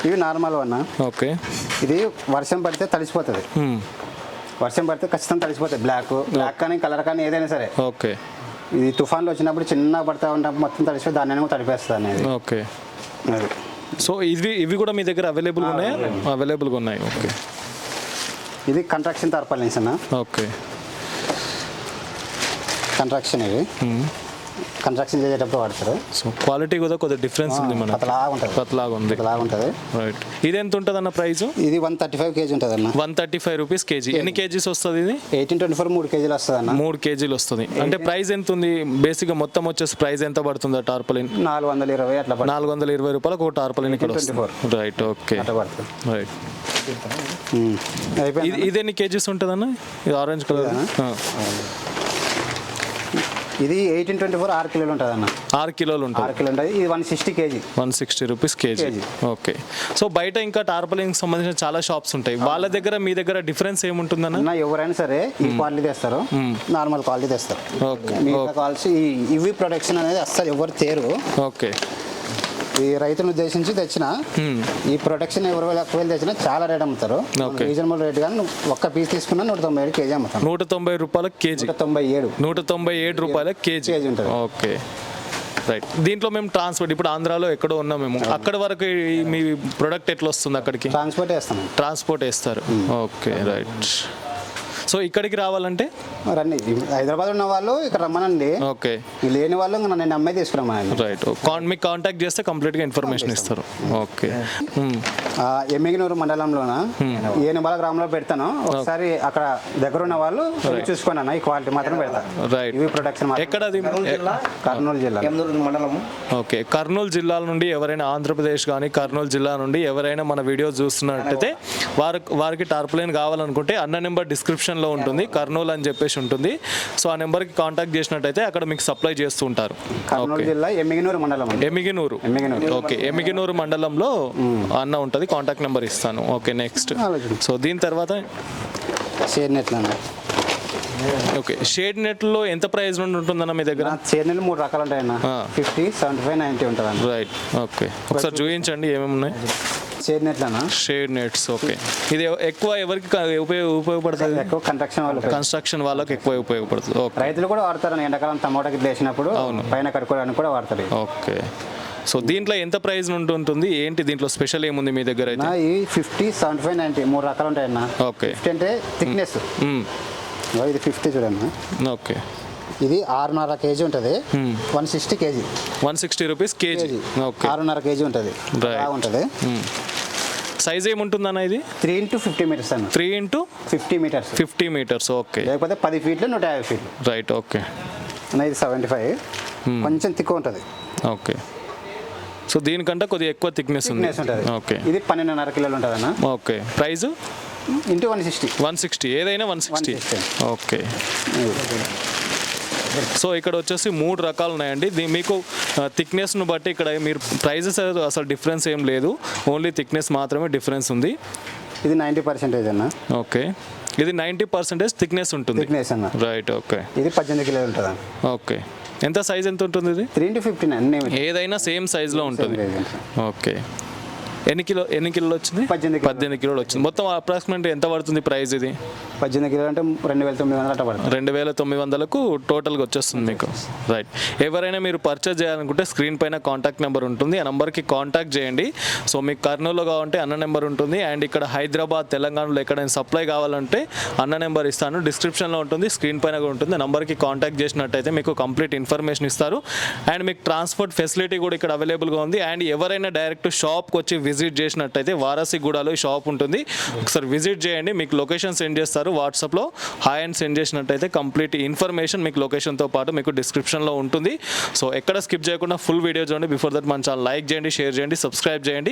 ఇవి నార్మల్ అన్న. ఓకే. ఇది వర్షం పడితే తడిసిపోతుంది. వర్షం పడితే ఖచ్చితంగా తడిసిపోతుంది. బ్లాక్ కానీ కలర్ కానీ ఏదైనా సరే. ఓకే. ఇది తుఫాన్లో వచ్చినప్పుడు చిన్న పడతా ఉన్నప్పుడు మొత్తం తడిసిపోయి దాన్ని తడిపేస్తుంది అనేది. ఓకే. సో ఇవి కూడా మీ దగ్గర అవైలబుల్గా ఉన్నాయా? అవైలబుల్గా ఉన్నాయి. ఓకే. ఇది కన్స్ట్రక్షన్ టార్పాలిన్స్ అన్న. ఓకే. కన్స్ట్రక్షన్ ఇది కన్స్ట్రక్షన్ చేసేటప్పుడు వాడతారు. సో క్వాలిటీ కూడా కొద్దిగా డిఫరెన్స్ ఉంది. మన పతలాగా ఉంటుంది. రైట్. ఇది ఎంత ఉంటుంది అన్న ప్రైస్? ఇది 135 kg ఉంటుంది అన్న. 135 రూపీస్ కేజీ. ఎన్ని కేజీస్ వస్తుంది ఇది? 1824 3 kgలు వస్తుంది అన్న. 3 kgలు వస్తుంది. అంటే ప్రైస్ ఎంత ఉంది బేసిక్గా? మొత్తం వచ్చేసి ప్రైస్ ఎంత పడుతుంది ఆ టార్పలిన్? 420 అట్లా. 420 రూపాయలకు ఒక టార్పలిన్ ఇక్కడ వస్తుంది. రైట్. ఓకే. రైట్. ఇది ఎన్ని కేజీస్ ఉంటుంది అన్న? ఇది ఆరెంజ్ కలర్. ఇది 1824 6 కిలోలు ఉంటుంది అన్న. 6 కిలోలు ఉంటుంది. 6 కిలో ఉంటుంది. ఇది 160 kg. 160 rupees KG. Okay. So బయట ఇంకా టార్పలింగ్ సంబంధించిన చాలా షాప్స్ ఉంటాయి. వాళ్ళ దగ్గర మీ దగ్గర డిఫరెన్స్ ఏముంటుందన్న? ఎవరైనా సరే ఈ క్వాలిటీ తెస్తారు, నార్మల్ క్వాలిటీ తెస్తారు. ఓకే. మిగతా క్వాలిటీ ఇవి ప్రొడక్షన్ అనేది అస్సలు ఎవరు తేరు. ఓకే. ఈ రైతులను ఉద్దేశించి తెచ్చిన ఈ ప్రొటెక్షన్ ఎవరు ఎక్కువ తెచ్చినా చాలా రేట్ అమ్ముతారు. రీజనబుల్ రేట్ కానీ ఒక్క పీస్ తీసుకున్నా 197 kg అమ్ముతారు. 190 రూపాయల కేజీ. 197 రూపాయల కేజీ ఉంటుంది. ఓకే. రైట్. దీంట్లో మేము ట్రాన్స్పోర్ట్ ఇప్పుడు ఆంధ్రాలో ఎక్కడో ఉన్నాం మేము, అక్కడ వరకు మీ ప్రొడక్ట్ ఎట్లా వస్తుంది అక్కడికి? ట్రాన్స్పోర్ట్ వేస్తారు. ఓకే. రైట్. సో ఇక్కడికి రావాలంటే రండి. హైదరాబాద్ ఉన్న వాళ్ళు ఇక్కడ రమ్మనండి. ఓకే. లేని వాళ్ళు నేను అమ్మాయి తీసుకురామని. రైట్. మీకు కాంటాక్ట్ చేస్తే కంప్లీట్గా ఇన్ఫర్మేషన్ ఇస్తారు. ఓకే. ఎమ్మిగినూరు మండలంలోన ఏనుబాల గ్రామంలో పెడతాను. ఒకసారి అక్కడ దగ్గర ఉన్న వాళ్ళు చూసుకున్నాను. ఈ క్వాలిటీ మాత్రం పెడతాను. రైట్. ఇవి ప్రొడక్షన్ ఎక్కడ? కర్నూలు జిల్లా మండలం. ఓకే. కర్నూలు జిల్లాల నుండి ఎవరైనా ఆంధ్రప్రదేశ్ కానీ కర్నూలు జిల్లా నుండి ఎవరైనా మన వీడియోస్ చూస్తున్నట్టయితే వారికి టార్పలిన్ కావాలనుకుంటే అన్న నెంబర్ డిస్క్రిప్షన్లో ఉంటుంది. కర్నూలు అని చెప్పేసి ఉంటుంది. సో ఆ నెంబర్కి కాంటాక్ట్ చేసినట్టయితే అక్కడ మీకు సప్లై చేస్తూ ఉంటారు. కర్నూలు జిల్లా ఎమ్మిగినూరు మండలం. ఓకే. ఎమ్మిగినూరు మండలంలో అన్న ఉంటుంది. కాంటాక్ట్ నెంబర్ ఇస్తాను. ఓకే. నెక్స్ట్. సో దీని తర్వాత షేడ్ నెట్. ఓకే. షేడ్ నెట్లో ఎంత ప్రైస్ నుండి ఉంటుందన్న మీ దగ్గర? షేడ్ నెట్లు 3 రకాలు ఉంటాయన్న. 50, 75, 90 ఉంటుంది. రైట్. ఓకే. ఒకసారి చూపించండి ఏమేమి ఉన్నాయి. Shade nets. ఓకే. ఇది ఎక్కువ ఎవరికి ఉపయోగపడుతుంది? ఎక్కువ కన్స్ట్రక్షన్ వాళ్ళకి ఎక్కువ ఉపయోగపడుతుంది. రైతులు కూడా వాడతారు. ఎండాకాలం టమాటాకి వేసినప్పుడు పైన కట్టుకోవడానికి కూడా వాడతారు. ఓకే. సో దీంట్లో ఎంత ప్రైస్ నుండి ఉంటుంది? ఏంటి దీంట్లో స్పెషల్ ఏముంది మీ దగ్గర? అయితే 50, 75, 90 3 రకాలు ఉంటాయన్న. ఓకే. 50 అంటే థిక్నెస్. ఇది 50 చూడండి. ఓకే. ఇది 6.5 kg ఉంటుంది. 160 kg. 160 rupees KG. Okay. 6.5 kg ఉంటుంది. బాగుంటుంది. సైజ్ ఏముంటుందన్న ఇది? 3 into 50 మీటర్స్ అన్న. 3 into 50 మీటర్స్. ఓకే. లేకపోతే 10 ఫీట్లు 150 ఫీట్లు. రైట్. ఓకే. ఇది 75. కొంచెం తిక్కువ ఉంటుంది. ఓకే. సో దీనికంటే కొద్దిగా ఎక్కువ థిక్నెస్ ఉంది. ఓకే. ఇది 12.5 కిలోలు ఉంటుంది అన్న. ఓకే. Price into 160. ఏదైనా 160. ఓకే. సో ఇక్కడ వచ్చేసి 3 రకాలు ఉన్నాయండి. మీకు థిక్నెస్ను బట్టి ఇక్కడ మీరు ప్రైజెస్ అసలు డిఫరెన్స్ ఏం లేదు. ఓన్లీ థిక్నెస్ మాత్రమే డిఫరెన్స్ ఉంది. ఇది 90% అన్న. ఓకే. ఇది 90% థిక్నెస్ ఉంటుంది. రైట్. ఓకే. ఇది 18 కిలోలు ఉంటుంది. ఓకే. ఎంత సైజ్ ఎంత ఉంటుంది ఇది? 3 into 15 ఏదైనా సేమ్ సైజ్లో ఉంటుంది. ఓకే. ఎన్ని కిలోలు వచ్చింది? 18 కిలోలు వచ్చింది. మొత్తం అప్రాక్సిమేట్ ఎంత పడుతుంది ప్రైస్ ఇది? 18 కిలోలు అంటే 2,900 అట్లా పడుతుంది. 2,900కు టోటల్గా వచ్చేస్తుంది మీకు. రైట్. ఎవరైనా మీరు పర్చేజ్ చేయాలనుకుంటే స్క్రీన్ పైన కాంటాక్ట్ నెంబర్ ఉంటుంది. ఆ నెంబర్కి కాంటాక్ట్ చేయండి. సో మీకు కర్నూలులో కావాలంటే అన్న నెంబర్ ఉంటుంది. అండ్ ఇక్కడ హైదరాబాద్ తెలంగాణలో ఎక్కడైనా సప్లై కావాలంటే అన్న నెంబర్ ఇస్తాను. డిస్క్రిప్షన్లో ఉంటుంది, స్క్రీన్ పైన కూడా ఉంటుంది. ఆ నెంబర్కి కాంటాక్ట్ చేసినట్టయితే మీకు కంప్లీట్ ఇన్ఫర్మేషన్ ఇస్తారు. అండ్ మీకు ట్రాన్స్పోర్ట్ ఫెసిలిటీ కూడా ఇక్కడ అవైలబుల్గా ఉంది. అండ్ ఎవరైనా డైరెక్ట్ షాప్కి వచ్చి విజిట్ చేసినట్టయితే వారాసిగూడలో ఈ షాప్ ఉంటుంది. ఒకసారి విజిట్ చేయండి. మీకు లొకేషన్ సెండ్ చేస్తారు వాట్సాప్లో. హాయ్ అని సెండ్ చేసినట్టయితే కంప్లీట్ ఇన్ఫర్మేషన్ మీకు లొకేషన్తో పాటు మీకు డిస్క్రిప్షన్లో ఉంటుంది. సో ఎక్కడ స్కిప్ చేయకుండా ఫుల్ వీడియో చూడండి. బిఫోర్ దట్ మన ఛానల్ లైక్ చేయండి, షేర్ చేయండి, సబ్స్క్రైబ్ చేయండి.